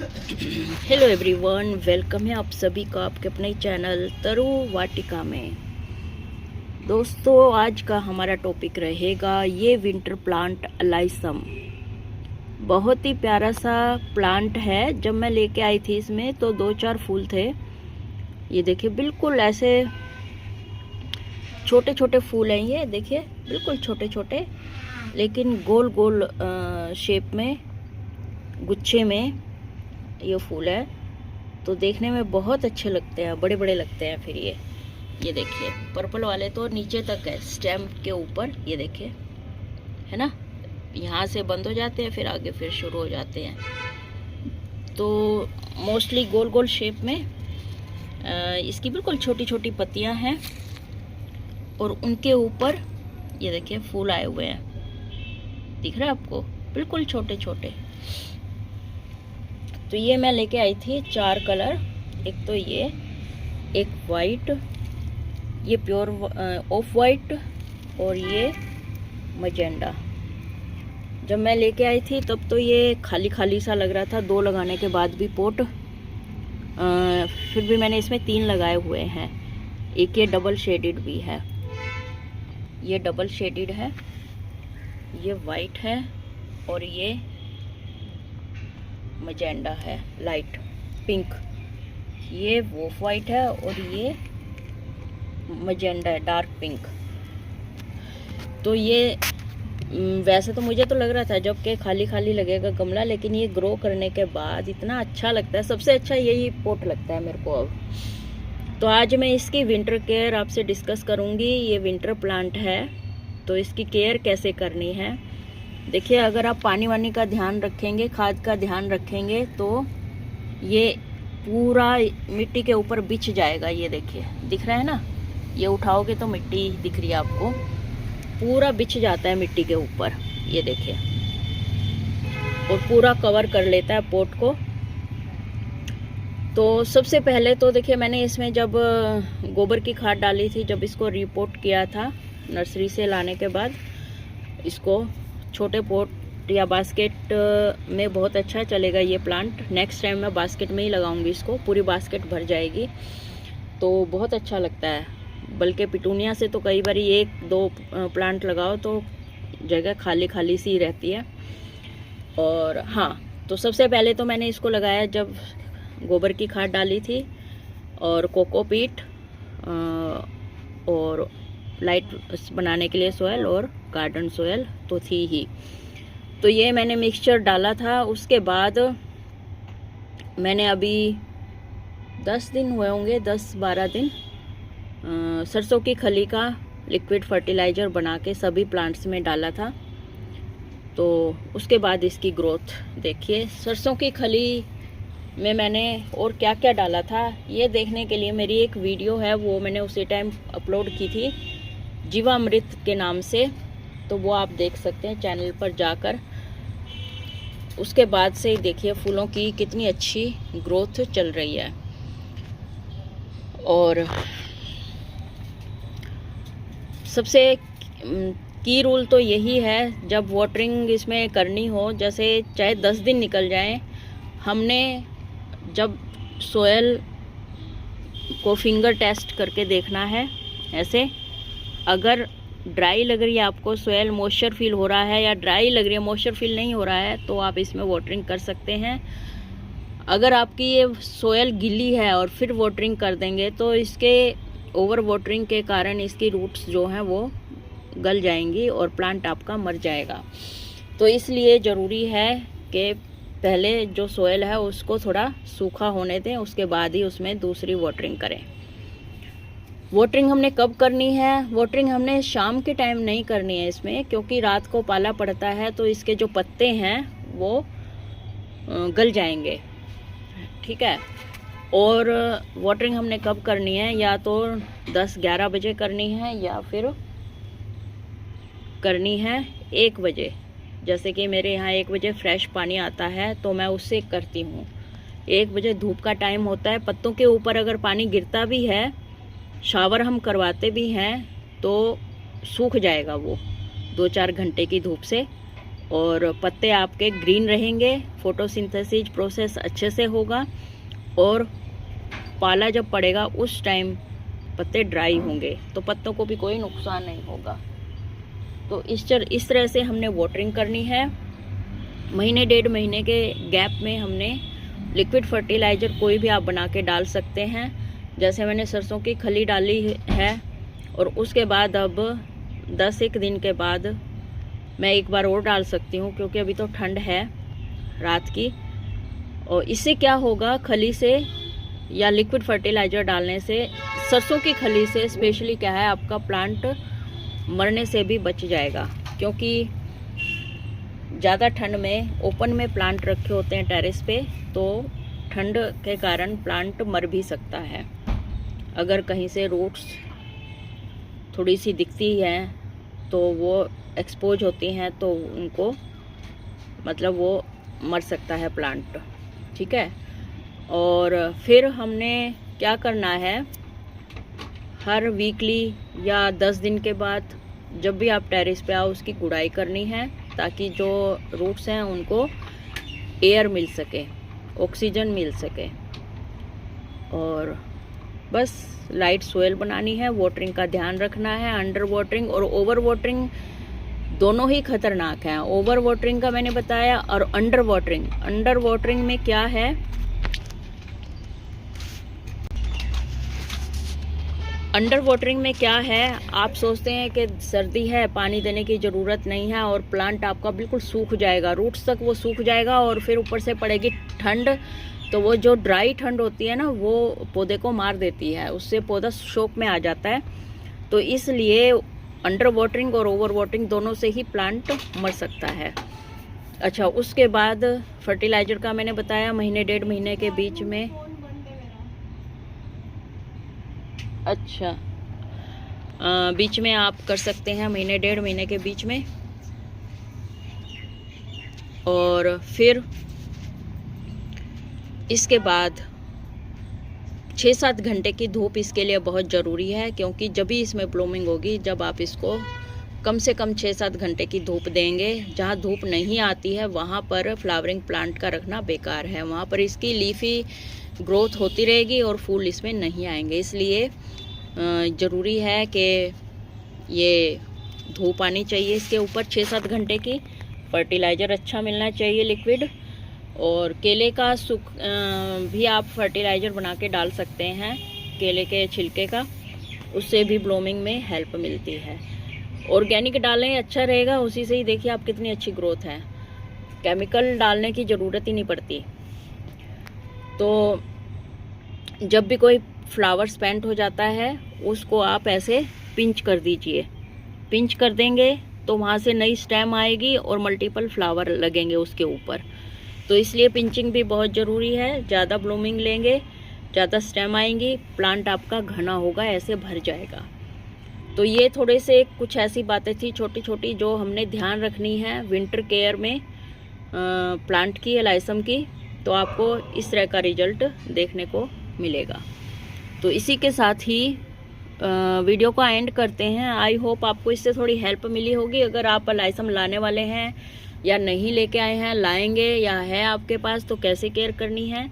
Hello everyone, welcome है आप सभी का आपके अपने चैनल तरु वाटिका में। दोस्तों, आज का हमारा टॉपिक रहेगा ये विंटर प्लांट अलाइसम। बहुत ही प्यारा सा प्लांट है। जब मैं लेके आई थी इसमें तो 2-4 फूल थे। ये देखिए, बिल्कुल ऐसे छोटे छोटे फूल हैं। ये देखिए, बिल्कुल छोटे छोटे, लेकिन गोल गोल शेप में, गुच्छे में ये फूल है। तो देखने में बहुत अच्छे लगते हैं, बड़े बड़े लगते हैं। फिर ये देखिए, पर्पल वाले तो नीचे तक है, स्टेम के ऊपर। ये देखिए, है ना, यहाँ से बंद हो जाते हैं, फिर आगे फिर शुरू हो जाते हैं। तो मोस्टली गोल गोल शेप में इसकी बिल्कुल छोटी छोटी पत्तियां हैं और उनके ऊपर ये देखिए फूल आए हुए हैं। दिख रहा है आपको, बिल्कुल छोटे छोटे। तो ये मैं लेके आई थी 4 कलर। एक तो ये, एक वाइट, ये प्योर ऑफ वाइट, और ये मजेंडा। जब मैं लेके आई थी तब तो ये खाली खाली सा लग रहा था, 2 लगाने के बाद भी पोट। फिर भी मैंने इसमें 3 लगाए हुए हैं। एक ये डबल शेडेड भी है, ये डबल शेडेड है, ये वाइट है, और ये मजेंडा है, लाइट पिंक। ये वॉफ वाइट है और ये मजेंडा है, डार्क पिंक। तो ये वैसे तो मुझे तो लग रहा था जब के खाली खाली लगेगा गमला, लेकिन ये ग्रो करने के बाद इतना अच्छा लगता है। सबसे अच्छा यही पोट लगता है मेरे को अब। तो आज मैं इसकी विंटर केयर आपसे डिस्कस करूंगी। ये विंटर प्लांट है तो इसकी केयर कैसे करनी है। देखिए, अगर आप पानी वानी का ध्यान रखेंगे, खाद का ध्यान रखेंगे, तो ये पूरा मिट्टी के ऊपर बिछ जाएगा। ये देखिए, दिख रहा है ना, ये उठाओगे तो मिट्टी दिख रही है आपको, पूरा बिछ जाता है मिट्टी के ऊपर। ये देखिए, और पूरा कवर कर लेता है पोट को। तो सबसे पहले तो देखिए, मैंने इसमें जब गोबर की खाद डाली थी, जब इसको रिपोर्ट किया था नर्सरी से लाने के बाद, इसको छोटे पोट या बास्केट में बहुत अच्छा चलेगा ये प्लांट। नेक्स्ट टाइम मैं बास्केट में ही लगाऊंगी इसको, पूरी बास्केट भर जाएगी तो बहुत अच्छा लगता है। बल्कि पिटूनिया से तो कई बार 1-2 प्लांट लगाओ तो जगह खाली खाली सी रहती है। और हाँ, तो सबसे पहले तो मैंने इसको लगाया जब गोबर की खाद डाली थी, और कोकोपीट, और लाइट बनाने के लिए सोयल, और गार्डन सोयल तो थी ही। तो ये मैंने मिक्सचर डाला था। उसके बाद मैंने अभी 10 दिन हुए होंगे, 10-12 दिन, सरसों की खली का लिक्विड फर्टिलाइज़र बना के सभी प्लांट्स में डाला था। तो उसके बाद इसकी ग्रोथ देखिए। सरसों की खली में मैंने और क्या क्या डाला था, ये देखने के लिए मेरी एक वीडियो है, वो मैंने उसी टाइम अपलोड की थी जीवामृत के नाम से। तो वो आप देख सकते हैं चैनल पर जाकर। उसके बाद से देखिए फूलों की कितनी अच्छी ग्रोथ चल रही है। और सबसे की रूल तो यही है, जब वाटरिंग इसमें करनी हो, जैसे चाहे 10 दिन निकल जाएं, हमने जब सोयल को फिंगर टेस्ट करके देखना है। ऐसे अगर ड्राई लग रही है आपको, सोयल मॉइस्चर फील हो रहा है, या ड्राई लग रही है, मॉइस्चर फील नहीं हो रहा है, तो आप इसमें वाटरिंग कर सकते हैं। अगर आपकी ये सोयल गीली है और फिर वाटरिंग कर देंगे तो इसके ओवर वाटरिंग के कारण इसकी रूट्स जो हैं वो गल जाएंगी और प्लांट आपका मर जाएगा। तो इसलिए ज़रूरी है कि पहले जो सोयल है उसको थोड़ा सूखा होने दें, उसके बाद ही उसमें दूसरी वाटरिंग करें। वाटरिंग हमने कब करनी है? वाटरिंग हमने शाम के टाइम नहीं करनी है इसमें, क्योंकि रात को पाला पड़ता है तो इसके जो पत्ते हैं वो गल जाएंगे, ठीक है। और वाटरिंग हमने कब करनी है? या तो 10-11 बजे करनी है, या फिर करनी है 1 बजे। जैसे कि मेरे यहाँ 1 बजे फ्रेश पानी आता है तो मैं उससे करती हूँ। 1 बजे धूप का टाइम होता है, पत्तों के ऊपर अगर पानी गिरता भी है, शावर हम करवाते भी हैं, तो सूख जाएगा वो 2-4 घंटे की धूप से। और पत्ते आपके ग्रीन रहेंगे, फोटोसिंथेसिस प्रोसेस अच्छे से होगा और पाला जब पड़ेगा उस टाइम पत्ते ड्राई होंगे, तो पत्तों को भी कोई नुकसान नहीं होगा। तो इस तरह से हमने वाटरिंग करनी है। महीने 1.5 महीने के गैप में हमने लिक्विड फर्टिलाइज़र कोई भी आप बना के डाल सकते हैं। जैसे मैंने सरसों की खली डाली है और उसके बाद अब 10-1 दिन के बाद मैं एक बार और डाल सकती हूँ, क्योंकि अभी तो ठंड है रात की। और इससे क्या होगा, खली से या लिक्विड फर्टिलाइज़र डालने से, सरसों की खली से स्पेशली क्या है, आपका प्लांट मरने से भी बच जाएगा। क्योंकि ज़्यादा ठंड में ओपन में प्लांट रखे होते हैं टेरेस पे, तो ठंड के कारण प्लांट मर भी सकता है। अगर कहीं से रूट्स थोड़ी सी दिखती हैं तो वो एक्सपोज होती हैं, तो उनको मतलब वो मर सकता है प्लांट, ठीक है। और फिर हमने क्या करना है, हर वीकली या 10 दिन के बाद जब भी आप टेरेस पे आओ उसकी गुड़ाई करनी है, ताकि जो रूट्स हैं उनको एयर मिल सके, ऑक्सीजन मिल सके। और बस लाइट सोयल बनानी है, वाटरिंग का ध्यान रखना है। अंडर वाटरिंग और ओवर वाटरिंग दोनों ही खतरनाक हैं। ओवर वाटरिंग का मैंने बताया, और अंडर वाटरिंग में क्या है, अंडर वाटरिंग में क्या है, आप सोचते हैं कि सर्दी है, पानी देने की ज़रूरत नहीं है और प्लांट आपका बिल्कुल सूख जाएगा, रूट्स तक वो सूख जाएगा और फिर ऊपर से पड़ेगी ठंड, तो वो जो ड्राई ठंड होती है ना, वो पौधे को मार देती है, उससे पौधा शॉक में आ जाता है। तो इसलिए अंडर वाटरिंग और ओवर वाटरिंग दोनों से ही प्लांट मर सकता है। अच्छा, उसके बाद फर्टिलाइज़र का मैंने बताया, महीने 1.5 महीने के बीच में। अच्छा, बीच में आप कर सकते हैं, महीने 1.5 महीने के बीच में। और फिर इसके बाद 6-7 घंटे की धूप इसके लिए बहुत ज़रूरी है, क्योंकि जब भी इसमें ब्लूमिंग होगी, जब आप इसको कम से कम 6-7 घंटे की धूप देंगे। जहाँ धूप नहीं आती है वहाँ पर फ्लावरिंग प्लांट का रखना बेकार है, वहाँ पर इसकी लीफी ग्रोथ होती रहेगी और फूल इसमें नहीं आएंगे। इसलिए ज़रूरी है कि ये धूप आनी चाहिए इसके ऊपर 6-7 घंटे की। फर्टिलाइज़र अच्छा मिलना चाहिए लिक्विड, और केले का भी आप फर्टिलाइज़र बना के डाल सकते हैं, केले के छिलके का, उससे भी ब्लूमिंग में हेल्प मिलती है। ऑर्गेनिक डालें, अच्छा रहेगा, उसी से ही देखिए आप कितनी अच्छी ग्रोथ है, केमिकल डालने की ज़रूरत ही नहीं पड़ती। तो जब भी कोई फ्लावर स्पेंट हो जाता है उसको आप ऐसे पिंच कर दीजिए, पिंच कर देंगे तो वहाँ से नई स्टेम आएगी और मल्टीपल फ्लावर लगेंगे उसके ऊपर। तो इसलिए पिंचिंग भी बहुत ज़रूरी है। ज़्यादा ब्लूमिंग लेंगे, ज़्यादा स्टेम आएंगी, प्लांट आपका घना होगा, ऐसे भर जाएगा। तो ये थोड़े से कुछ ऐसी बातें थी छोटी छोटी जो हमने ध्यान रखनी है विंटर केयर में प्लांट की, एलाइसम की। तो आपको इस तरह का रिजल्ट देखने को मिलेगा। तो इसी के साथ ही वीडियो को एंड करते हैं। आई होप आपको इससे थोड़ी हेल्प मिली होगी। अगर आप एलाइसम लाने वाले हैं या नहीं लेके आए हैं, लाएंगे या है आपके पास, तो कैसे केयर करनी है,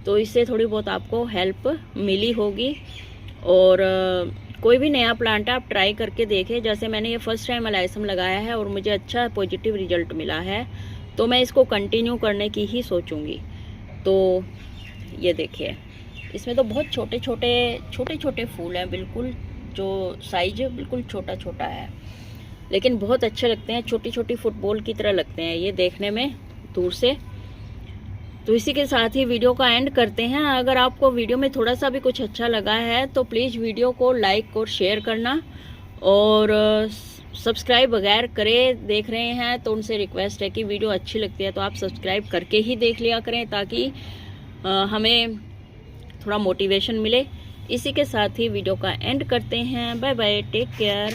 तो इससे थोड़ी बहुत आपको हेल्प मिली होगी। और कोई भी नया प्लांट आप ट्राई करके देखें। जैसे मैंने ये फर्स्ट टाइम एलाइसम लगाया है और मुझे अच्छा पॉजिटिव रिजल्ट मिला है, तो मैं इसको कंटिन्यू करने की ही सोचूंगी। तो ये देखिए, इसमें तो बहुत छोटे छोटे फूल हैं, बिल्कुल जो साइज बिल्कुल छोटा छोटा है, लेकिन बहुत अच्छे लगते हैं, छोटी छोटी फुटबॉल की तरह लगते हैं ये देखने में दूर से। तो इसी के साथ ही वीडियो का एंड करते हैं। अगर आपको वीडियो में थोड़ा सा भी कुछ अच्छा लगा है तो प्लीज़ वीडियो को लाइक और शेयर करना, और सब्सक्राइब वगैरह देख रहे हैं तो उनसे रिक्वेस्ट है कि वीडियो अच्छी लगती है तो आप सब्सक्राइब करके ही देख लिया करें, ताकि हमें थोड़ा मोटिवेशन मिले। इसी के साथ ही वीडियो का एंड करते हैं। Bye bye, take care.